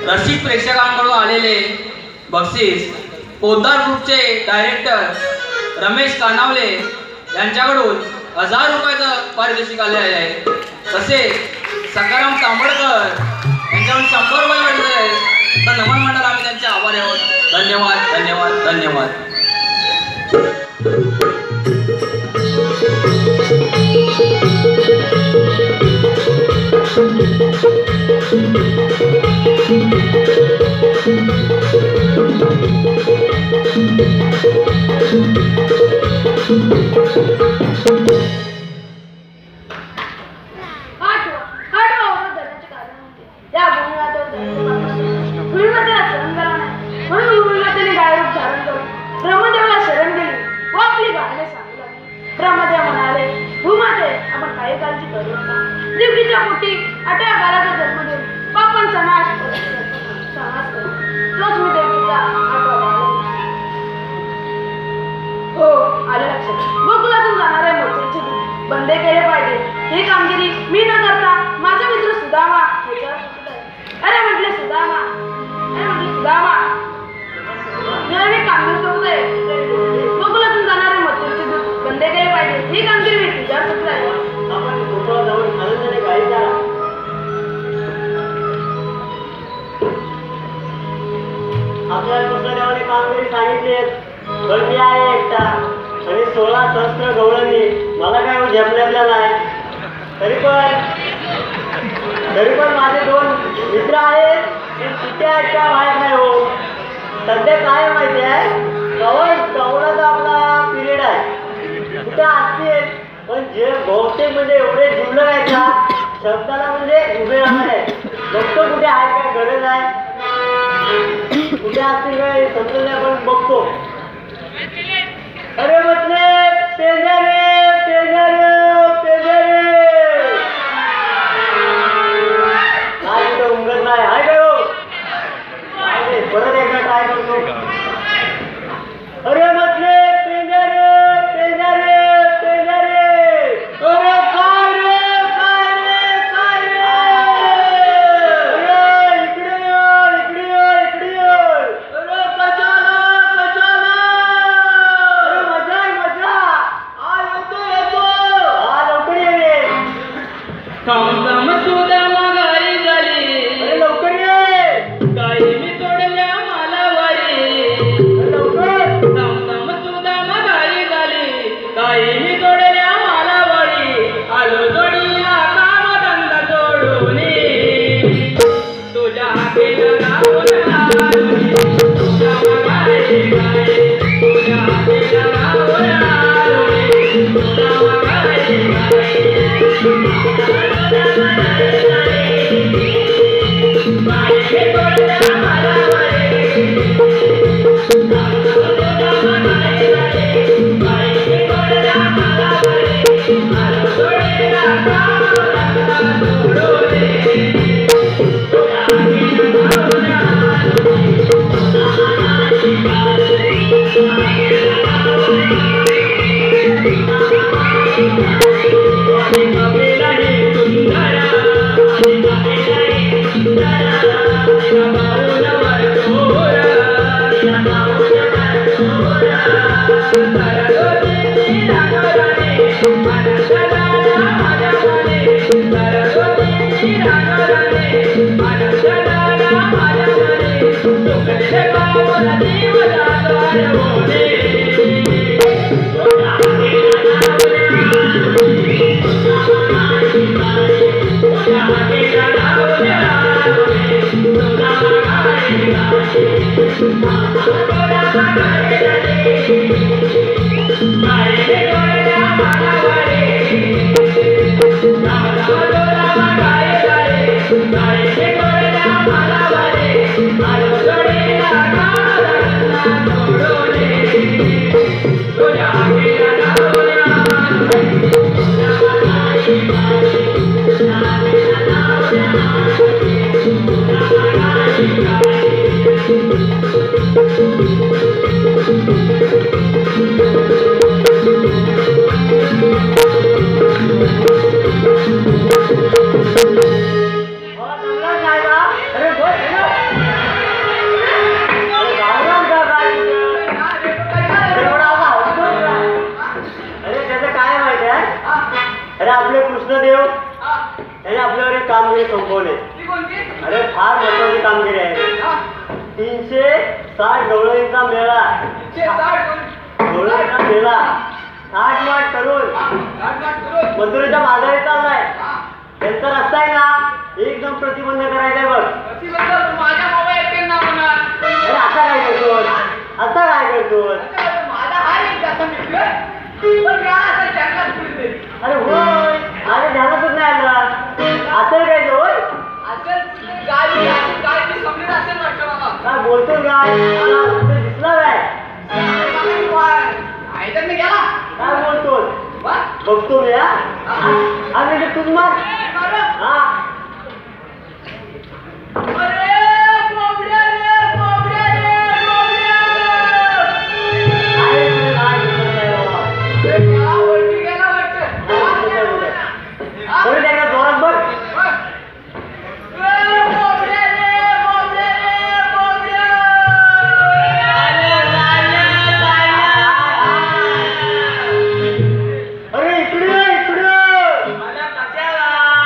रसिक प्रेक्षकांकडून आलेले बक्षीस पोद्दार ग्रुपचे डायरेक्टर रमेश कानावले यांच्याकडून 1000 रुपयाचं पारितोषिक आले आहे. तसेच सकाराम तांबडकर यांच्याकडून 100 रुपये मिळाले आहे. तर नमन मंडळ आम्ही त्यांचे आभारी आहोत. धन्यवाद धन्यवाद धन्यवाद. ब्रह्मदेवाला शरण गेली व आपली गाणे सांगू लागली. ब्रह्मदेव म्हणाले, भूमाते आपण काही काळजी करू नका. देवकीच्या पोटी आठव्या बाळाचा जन्म देऊन पापांचा नाश करू. तोच मी देवकीचा आठवा बाळ. हो, आले लक्षात. गोकुळातून जाणाऱ्या मोत्याचे दूध बंद केले पाहिजे. ही कामगिरी मी न करता माझा मित्र सुदामा ह्याच्यावर सोपत आहे. अरे म्हटले सुदामा, मी कामगिरी सोबत आहे. गोकुळातून जाणारे मोत्याचे दूध बंद केले पाहिजे. ही कामगिरी मी तुझ्यावर सोपत आहे. आपण गोकुळात जाऊन आनंदाने गाडी करा. आपल्याला कृष्णदेवाने कामगिरी सांगितली. पण मी आहे एकटा आणि 16 सहस्त्र गवळणी. मला काय झेपलेला नाही. तरी पण माझे 2 मित्र आहेत. कुठे आहेत का माहीत नाही हो. सध्या काय माहिती आहे, गवळाचा आपला पिरियड आहे. कुठे असतील पण जे बहुतेक म्हणजे एवढे जिवलं नाही का शब्दाला म्हणजे उभे राहणार आहे. बघतो कुठे आहे काय, गरज आहे कुठे असतील काय समजून नाही पण बघतो. अरे म्हटले पेंढारे काय कुठं उमगत नाही आहे काय हो. परत एकदा काय करतो. अरे म्हटले पेंढारे अरे काय रे इकडे ये. अरे कचाला अरे मजा आ येतो आ लवकर ये. कामकाम सुदामा गाई झाली. अरे लवकर ये. गाई मी सोडल्या मालावारी. लवकर कामकाम सुदामा गाई झाली. गाई मी सोडल्या मालावारी. आलो जोडीला काम धंदा सोडून. तुझ्या हाकेला राहून आलोनी. सुदामा गाई गाई. तुझ्या हाकेला राहून आलोनी. सुदामा गाई गाई. आपले कृष्णदेव यांनी आपल्यावर एक कामगिरी सोपवले. अरे फार महत्वाची कामगिरी आहे. 360 गवळणींचा मेळा. गवळणींचा मेळा थाटमाट करून मथुरेच्या माघारी चाललाय. त्यांचा रस्ता आहे ना एकदम प्रतिबंध करायचा आहे बघ. अरे असा काय करतोस. पण काय आता जंगलात फिरते. अरे होय अरे ध्यानातच नाही आलं असेल काय होय असेल गाय मी समजत असेल वाटतं बाबा. काय बोलतो काय मला कुठे दिसला काय आई तर मी गेला. काय बोलतो वा बघतो मी हा म्हणजे तुझ मग हा अरे कोबड्या रे कोबड्या रे कोबड्या. काय म्हणजे काय दिसत नाही बाबा. वरती गेला वाटतं. बरं त्याला जोरात बघ कोबड्या रे कोबड्या रे कोबड्या. अरे इकडे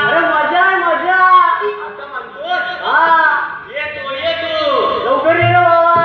अरे मजा आहे मजा हा लवकर ये रे बाबा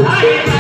Ay,